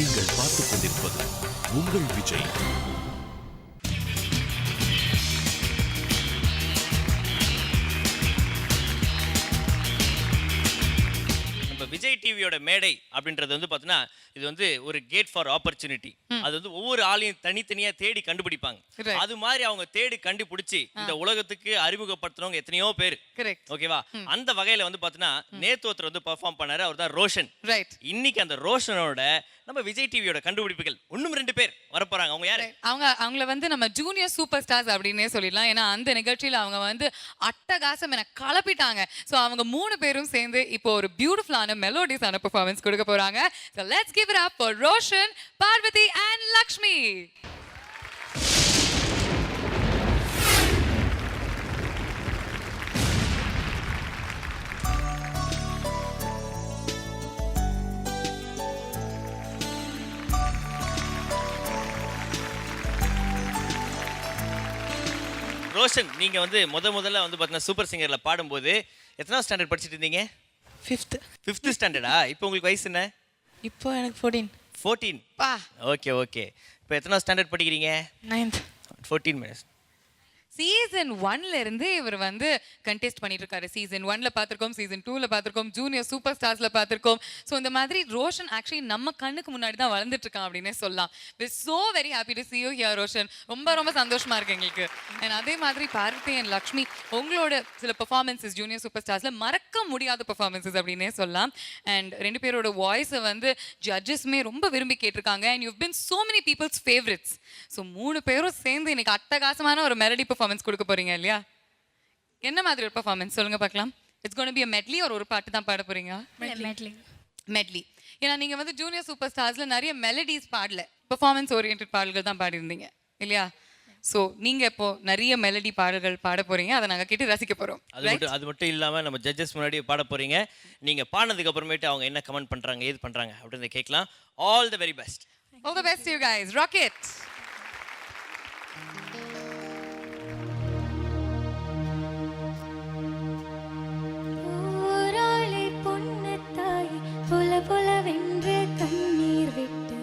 நீங்கள் பார்த்துக் கொண்டிருப்பது உங்கள் விஜய். விஜய் டிவியோட மேடை அப்படின்றது வந்து பார்த்தீங்கன்னா இது வந்து ஒரு கேட் ஃபார் ஆப்பர்ச்சுனிட்டி. அது வந்து ஒவ்வொரு ஆளையும் தனித்தனியா தேடி கண்டுபிடிப்பாங்க. அது மாதிரி அவங்க தேடி கண்டுபிடிச்சி இந்த உலகத்துக்கு அறிமுகப்படுத்துறவங்க எத்தனையோ பேர். ஓகேவா? அந்த வகையில வந்து பார்த்தீங்கன்னா நேத்து ஒருத்தர் வந்து பெர்ஃபார்ம் பண்ணாரு, அவர் தான் ரோஷன். இன்னைக்கு அந்த ரோஷனோட நம்ம விஜய் டிவியோட கண்டுபிடிப்புகள் இன்னும் 2 பேர் வரப்போறாங்க. அவங்க யாரு? அவங்கள வந்து நம்ம ஜூனியர் சூப்பர் ஸ்டார்ஸ் அப்படின்னே சொல்லிடலாம். ஏன்னா அந்த நிகழ்ச்சியில அவங்க வந்து அட்டகாசம் என கலப்பிட்டாங்க. ஸோ அவங்க 3 பேரும் சேர்ந்து இப்போ ஒரு பியூட்டிஃபுல்லான மெலோடிஸான பெர்ஃபார்மன்ஸ் கொடுக்க போறாங்க. So let's give it up for Roshan, Parvati and Lakshmi. Roshan, நீங்க வந்து முதல்ல வந்து பார்த்தீங்கன்னா சூப்பர் சிங்கர்ல பாடும்போது எத்தனாவது ஸ்டாண்டர்ட் படிச்சிட்டு இருந்தீங்க? 5th ஸ்டாண்டர்டா? இப்போ உங்களுக்கு வயசு என்ன? இப்போ எனக்கு 14. பா. ஓகே. இப்போ எத்தனாவது ஸ்டாண்டர்ட் படிக்கிறீங்க? 9th. 14 மினிட்ஸ். சீசன் 1ல இருந்து இவர் வந்து கண்டெஸ்ட் பண்ணிட்டு இருக்காரு. சீசன் 1ல பார்த்திருக்கோம், சீசன் 2ல பார்த்திருக்கோம், ஜூனியர் சூப்பர் ஸ்டார்ஸ்ல பார்த்திருக்கோம். ஸோ இந்த மாதிரி ரோஷன் ஆக்சுவலி நம்ம கண்ணுக்கு முன்னாடி தான் வளர்ந்துட்டு இருக்கான் அப்படின்னே சொல்லலாம். We so very happy to see you here Roshan. ரொம்ப சந்தோஷமா இருக்கு எங்களுக்கு. அண்ட் அதே மாதிரி பார்வதி அண்ட் லக்ஷ்மி, உங்களோட சில பெர்ஃபார்மன்ஸஸ் ஜூனியர் சூப்பர் ஸ்டார்ஸ்ல மறக்க முடியாத பெர்ஃபார்மன்ஸஸ் அப்படின்னே சொல்லலாம். அண்ட் 2 பேரோட வாய்ஸை வந்து ஜட்ஜஸ்மே ரொம்ப விரும்பி கேட்டிருக்காங்க. And you been so many peoples favourites. So 3 பேரும் சேர்ந்து இன்னைக்கு அட்டகாசமான ஒரு மெலடி பெர்ஃபார்மன்ஸ் கொடுக்க போறீங்க இல்லையா? என்ன மாதிரி ஒரு பெர்ஃபார்மன்ஸ் சொல்லுங்க பார்க்கலாம். It's gonna be a medley ஒரு பாட்டு தான் பாட போறீங்க? medley. ஏன்னா நீங்க வந்து ஜூனியர் சூப்பர் ஸ்டார்ஸ்ல நிறைய மெலடிஸ் பாடல, பெர்ஃபார்மன்ஸ் ஓரியன்டட் பாடல்கள் தான் பாடிருந்தீங்க இல்லையா? ஸோ நீங்க இப்போ நிறைய மெலடி பாடல்கள் பாட போறீங்க, அதை நாங்க கேட்டு ரசிக்க போறோம். அது மட்டும் இல்லாம நம்ம ஜட்ஜஸ் முன்னாடி பாட போறீங்க. நீங்க பாடினதுக்கு அப்புறமேட்டு அவங்க என்ன கமெண்ட் பண்றாங்க, ஏது பண்றாங்க அப்படின்னு கேட்கலாம். All the very best. All the best to you guys. Rock it. புலவென்று கண்ணீர் விட்டு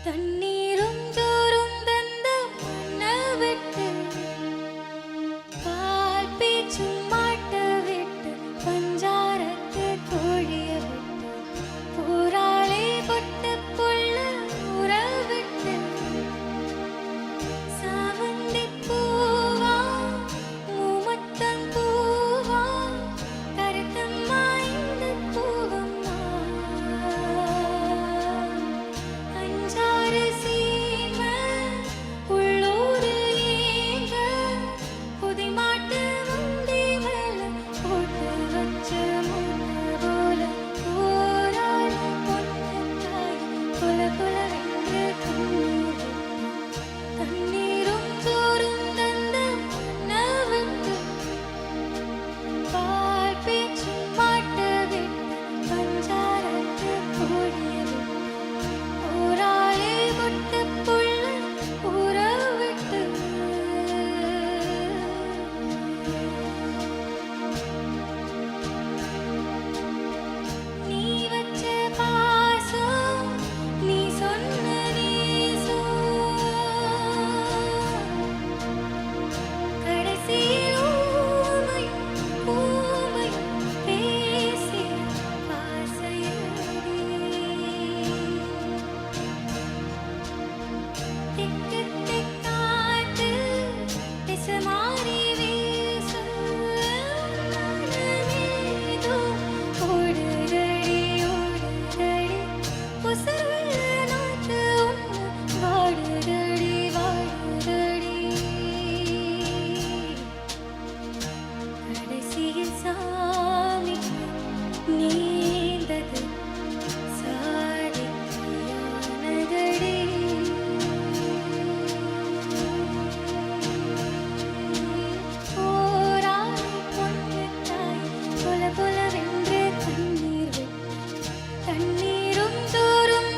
தண்ணீரும் தோறும் தந்த மண்ண விட்டு பால் பேச்சும் மாட்ட விட்டு பஞ்சாரத்து கோழிய விட்டு பூராளே பொட்டு புள்ள உற விட்டு சாமந்தி பூவா மூமத்தம் பூவா கருத்தம்மா இந்த பூவம் தண்ணீரும் தோறும்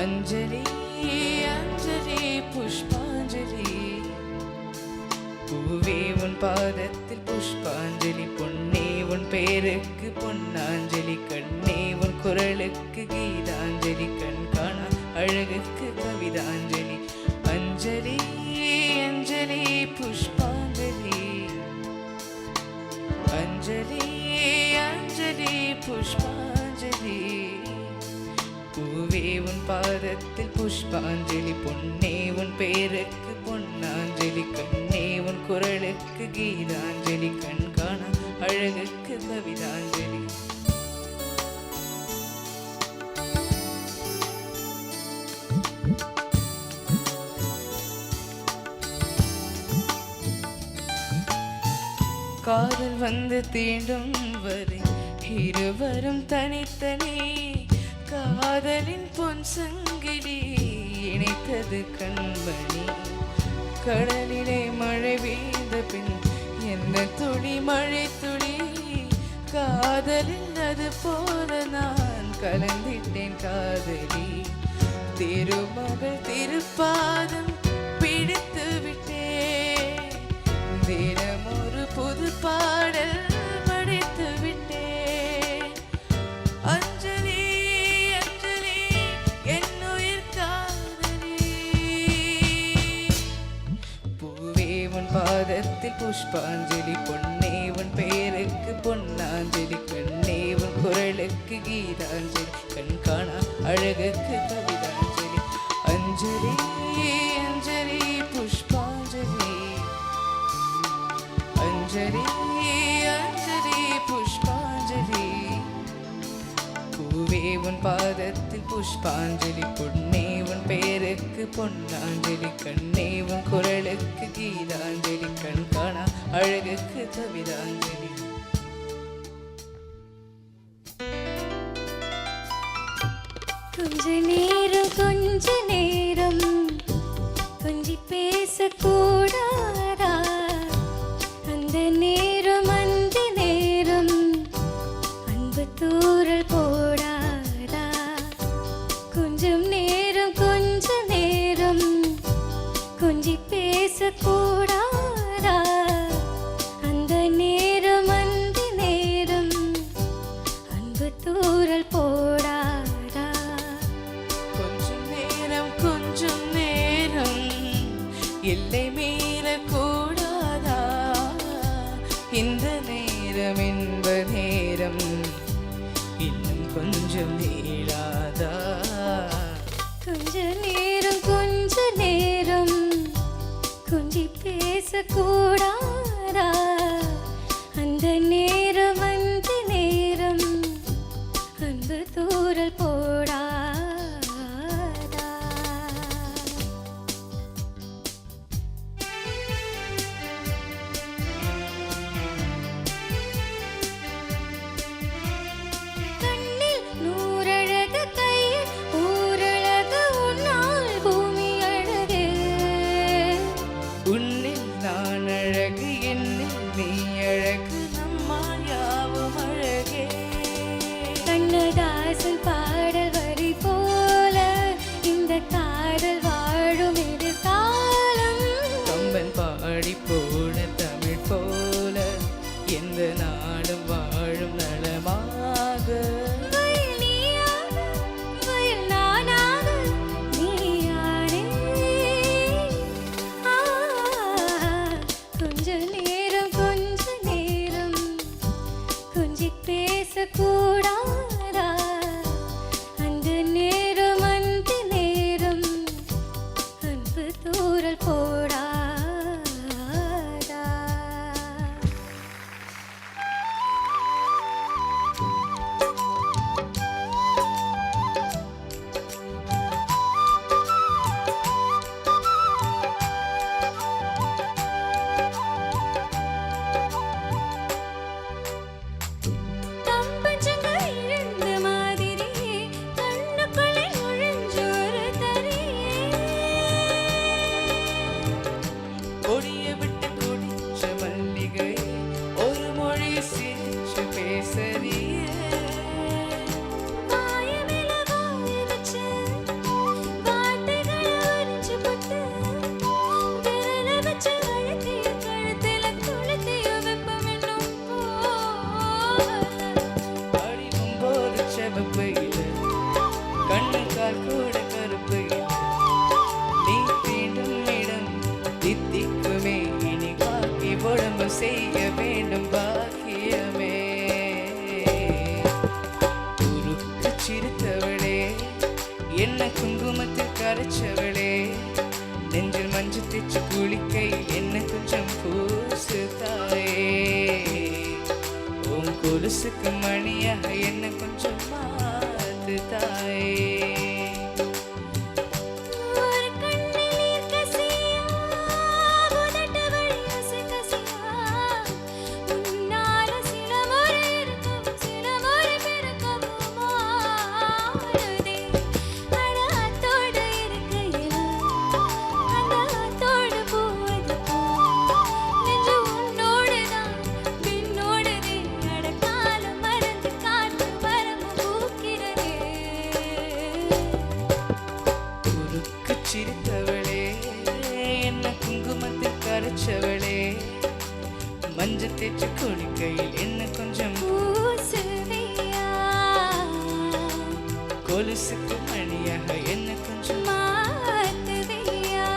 அஞ்சலி அஞ்சலி புஷ்பாஞ்சலி பூவே உன் பாதத்தில் புஷ்பாஞ்சலி பொன்னே உன் பேருக்கு பொன்னாஞ்சலி கண்ணே உன் குரலுக்கு கீதாஞ்சலி கண் காணா அழகுக்கு கவிதாஞ்சலி அஞ்சலி அஞ்சலி புஷ்பாஞ்சலி அஞ்சலி அஞ்சலி புஷ்பாஞ்சலி பூவே உன் பாதத்தில் புஷ்பாஞ்சலி பொன்னே உன் பேருக்கு பொன்னாஞ்சலி கண்ணே உன் குரலுக்கு கீதாஞ்சலி கண் காணா அழகுக்கு கவிதாஞ்சலி காதல் வந்து தீண்டும் வரை இருவரும் தனித்தனி காதலின் பொன் சங்கிலி இணைத்தது கண்மணி கடலிலே மழை பெய்த பின் என்ன துளி மழை துளி காதலில் அது போல நான் கலந்திட்டேன் காதலி திருமகள் திருப்பாதம் பிடித்து விட்டேன் தினம் ஒரு புது பாடல் படித்து விட்டேன் அஞ்சலி அஞ்சலி என்னுயிர் காதலி பூவே உன் பாதத்தில் புஷ்பாஞ்சலி பொன்னே உன் பேருக்கு பொன்னாஞ்சலி கண்ணே உன் குரலுக்கு கீதாஞ்சலி கண் காணா அழகுக்கு கவிதாஞ்சலி அஞ்சலி அஞ்சலி புஷ்பாஞ்சலி அஞ்சலி அஞ்சலி புஷ்பாஞ்சலி பூவே உன் பாதத்தில் புஷ்பாஞ்சலி பொன்னே உன் பேருக்கு பொன்னாஞ்சலி கண்ணே உன் குரலுக்கு கீதாஞ்சலி கண் காணா அழகுக்கு கவிதாஞ்சலி கொஞ்ச நேரம் கொஞ்சி பேசக்கூடாதா அந்த நேரம் அன்பு தூரல் போடாதா கொஞ்ச நேரம் கொஞ்சி பேசக்கூடாதா அந்த நேரம் அன்பு தூரல் போடாதா கொஞ்சம் நேரம் எல்லை மீறக்கூடாதா இந்த நேரம் என்ப நேரம் இன்னும் கொஞ்சம் நீளாதா கொஞ்ச நேரம் கொஞ்சி பேசக்கூடாதா அந்த நேரம் அன்பு தூரல் போடாதா கண்ணில் நூறழகு கையில் ஊரழகு உன்னால் பூமி அழகு உன்னில் நான் அழகு என்ன குங்குமத்தில் கரைச்சவளே நெஞ்சில் மஞ்சள் தேச்சு குளிக்கையில் என்ன கொஞ்சம் பூசு தாயே உன் கொலுசுக்கு மணியாக என்ன கொஞ்சம் மாத்து தாயே ஒரு கண்ணில் கசியா உதட்டு வழி அசையா உன்னால சில முறை இருக்கும் சில முறை பிறக்கவும் மாறுதே அட அத்தோடு இருக்கையில் அந்த அத்தோடு போவது நெஞ்சு உன்னோடு தான் பின்னோடுதே அட காலம் மறந்து காற்று வரமும் பூக்கிறதே குறுக்கு சிரித்தவளே என்ன குங்குமத்தில் கரைச்சவளே மஞ்சள் தேச்சு குளிக்கையில் என்ன கொஞ்சம் பூசுதையா கொலுசுக்கு மணியாக என்ன கொஞ்சம் மாத்துதையா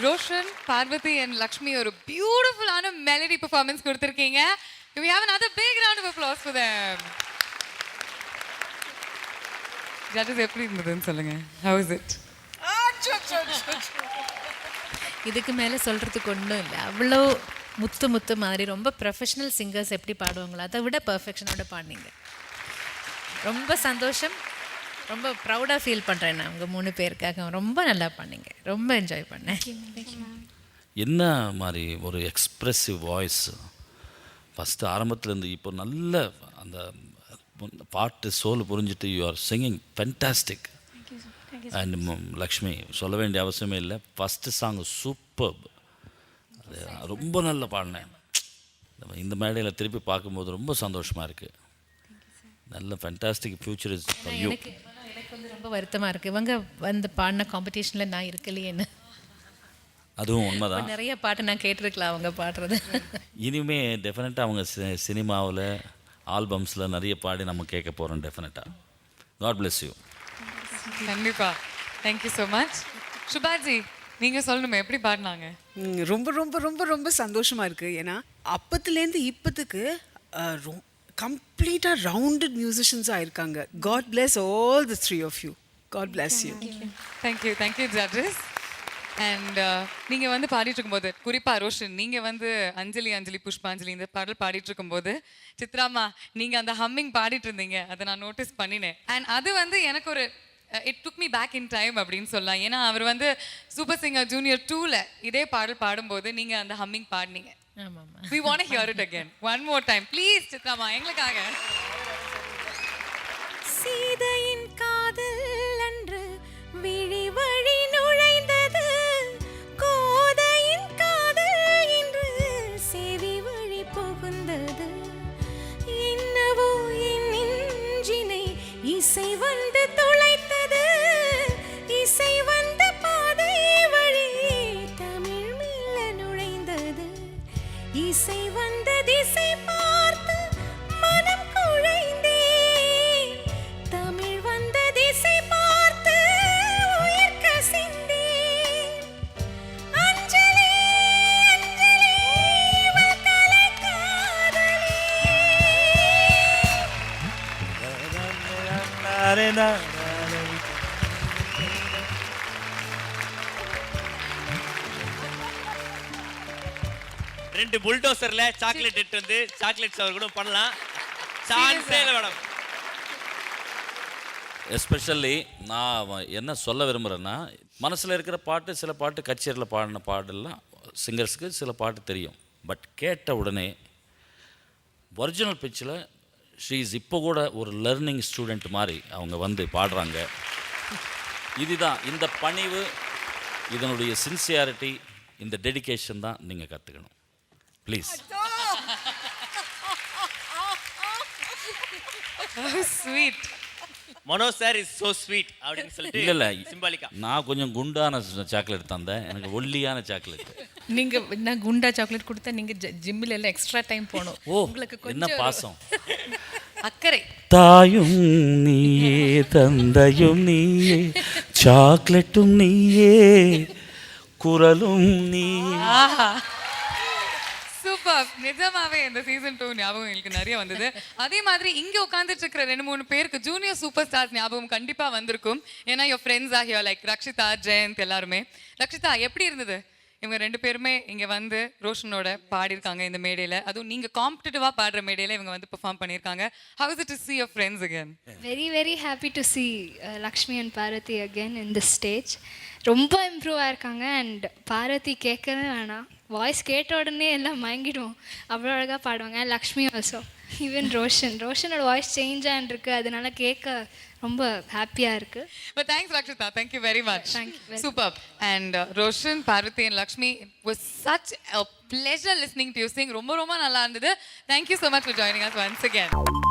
ரோஷன், பார்வதி and லக்ஷ்மி ஒரு பியூட்டிஃபுல்லான மெலடி பெர்ஃபார்மன்ஸ் கொடுத்திருக்கீங்க. We have another big round of applause for them. Judges, எப்படி இருந்ததுன்னு சொல்லுங்க. How is it? இதுக்கு மேலே சொல்கிறதுக்கு ஒன்றும் இல்லை. அவ்வளோ முத்து முத்து மாதிரி ரொம்ப ப்ரொஃபஷ்னல் சிங்கர்ஸ் எப்படி பாடுவாங்களோ அதை விட பர்ஃபெக்ஷனோட பாடினீங்க. ரொம்ப சந்தோஷம். ரொம்ப ப்ரௌடாக ஃபீல் பண்ணுறேன் நான் உங்கள் 3 பேருக்காக. ரொம்ப நல்லா பண்ணீங்க. ரொம்ப என்ஜாய் பண்ணேன். என்ன மாதிரி ஒரு எக்ஸ்ப்ரெசிவ் வாய்ஸ் ஃபஸ்ட்டு ஆரம்பத்துலேருந்து இப்போ நல்ல அந்த பாட்டு சோல் புரிஞ்சுட்டு you are singing fantastic. And Lakshmi சொல்ல வேண்டிய அவசியமே இல்லை. First song super. அது ரொம்ப நல்லா பாடினேன். இந்த மேடையில் திருப்பி பார்க்கும்போது ரொம்ப சந்தோஷமாக இருக்குது. நல்ல fantastic future is for you. எனக்கு வந்து ரொம்ப வருத்தமாக இருக்குது இவங்க வந்து பாடின காம்படிஷனில் நான் இருக்கலையேன்னு. அதுவும் உண்மைதான். நிறைய பாட்டு நான் கேட்டிருக்கலாம் அவங்க பாடுறது. இனிமே டெஃபினட்டாக அவங்க சினிமாவில் ஆல்பம்ஸில் நிறைய பாடி நம்ம கேட்க போகிறோம் டெஃபினட்டாக. God bless you. கண்டிப்பா. Thank you so much. சுபாஜி, நீங்க சொல்லணுமே எப்படி பாடினாங்க? ரொம்ப ரொம்ப ரொம்ப ரொம்ப சந்தோஷமா இருக்கு. ஏன்னா அப்பத்துலேருந்து இப்பத்துக்கு கம்ப்ளீட்டாக ரவுண்டட் மியூசிஷியன்ஸாக இருக்காங்க. God bless all the 3 of you. God bless you. Thank you judges. And நீங்க வந்து பாடிட்டு இருக்கும்போது, குறிப்பா ரோஷன் நீங்க வந்து அஞ்சலி புஷ்பாஞ்சலி இந்த பாடல் பாடிட்டு இருக்கும்போது, சித்ராமா நீங்க அந்த ஹம்மிங் பாடிட்டு இருந்தீங்க. அதை நான் நோட்டீஸ் பண்ணினேன். அண்ட் அது வந்து எனக்கு ஒரு it took me back in time அப்படின்னு சொல்லலாம். ஏன்னா அவர் வந்து சூப்பர் சிங்கர் ஜூனியர் 2ல இதே பாடல் பாடும்போது நீங்க அந்த ஹம்மிங் பாடினீங்க. ஆமாம்மா. We want to hear it again. One more time. Please, சித்ராமா எங்களுக்காக. சீதையின் காதல் அன்று விழி வழி நுழைந்தது கோதையின் காதல் இன்று செவி வழி புகுந்தது என்னவோ என் நெஞ்சினை இசை வந்து துளைத்தது இசை வந்த பாதை வழி தமிழ் மெல்ல நுழைந்தது இசை வந்த திசை பார்த்து மனம் குழைந்தேன் தமிழ் வந்த திசை பார்த்து உயிர் கசிந்தேன் அஞ்சலி அஞ்சலி இவள் கலை காதலி ரெண்டு புல்டோசர்ல சாக்லேட் எடுத்து வந்து சாக்லேட் சவர் கூட பண்ணலாம். சான்ஸே இல்லை மேடம். எஸ்பெஷலி நான் என்ன சொல்ல விரும்புகிறேன்னா, மனசில் இருக்கிற பாட்டு சில பாட்டு கச்சேரியில் பாடின பாடெல்லாம் சிங்கர்ஸுக்கு சில பாட்டு தெரியும். பட் கேட்ட உடனே ஒரிஜினல் பிச்சில் ஷீஸ் இப்போ கூட ஒரு லர்னிங் ஸ்டூடெண்ட் மாதிரி அவங்க வந்து பாடுறாங்க. இதுதான் இந்த பணிவு, இதனுடைய சின்சியாரிட்டி, இந்த டெடிகேஷன் தான் நீங்கள் கற்றுக்கணும். Please. Sweet. Mano sir is so sweet அப்படின்னு சொல்லிட்டு இல்ல சிம்பாலிக்கா. நான் கொஞ்சம் குண்டான சாக்லேட் தந்தேன், எனக்கு ஒல்லியான சாக்லேட். நீங்க நான் குண்டா சாக்லேட் கொடுத்தா நீங்க ஜிம்மில் எல்லாம் எக்ஸ்ட்ரா டைம் போகணும். ஓ உங்களுக்கு என்ன கொஞ்சம் பாசம். அக்கறை. தாயும் நீயே தந்தையும் நீயே சாக்லேட்டும் நீயே குரலும் நீ. சூப்பர். நிஜமாவே இந்த சீசன் 2 ஞாபகம் எனக்கு நிறைய வந்தது. அதே மாதிரி இங்க உட்கார்ந்துட்டு இருக்கிற 2-3 பேருக்கு ஜூனியர் சூப்பர் ஸ்டார்ஸ் ஞாபகம் கண்டிப்பா வந்திருக்கும். ஏன்னா your friends are here like Rakshita, Jayanth எல்லாருமே. ரக்ஷிதா எப்படி இருந்தது? இவங்க 2 பேருமே இங்க வந்து ரோஷனோட பாடியிருக்காங்க இந்த மேடையில. அதுவும் நீங்க காம்படிட்டிவா பாடுற மேடையில இவங்க வந்து பெர்ஃபார்ம் பண்ணியிருக்காங்க. How is it to see your friends again? Very, very happy to see Lakshmi and Parvati again in this stage. ரொம்ப இம்ப்ரூவ் ஆயிருக்காங்க. அண்ட் பார்வதி கேட்கவே வேணாம், வாய்ஸ் கேட்ட உடனே எல்லாம் மயங்கிடுவோம், அவ்வளோ அழகாக பாடுவாங்க. லக்ஷ்மி ஆல்சோ, ஈவன் ரோஷனோட வாய்ஸ் சேஞ்ச் ஆகிருக்கு, அதனால கேட்க ரொம்ப ஹாப்பியாக இருக்குது. But thanks Rakshita, thank you very much. Thank you. Superb. And Roshan, Parvati and Lakshmi, it was such a pleasure listening to you sing. ரொம்ப ரொம்ப நல்லா இருந்தது. Thank you so much for joining us once again.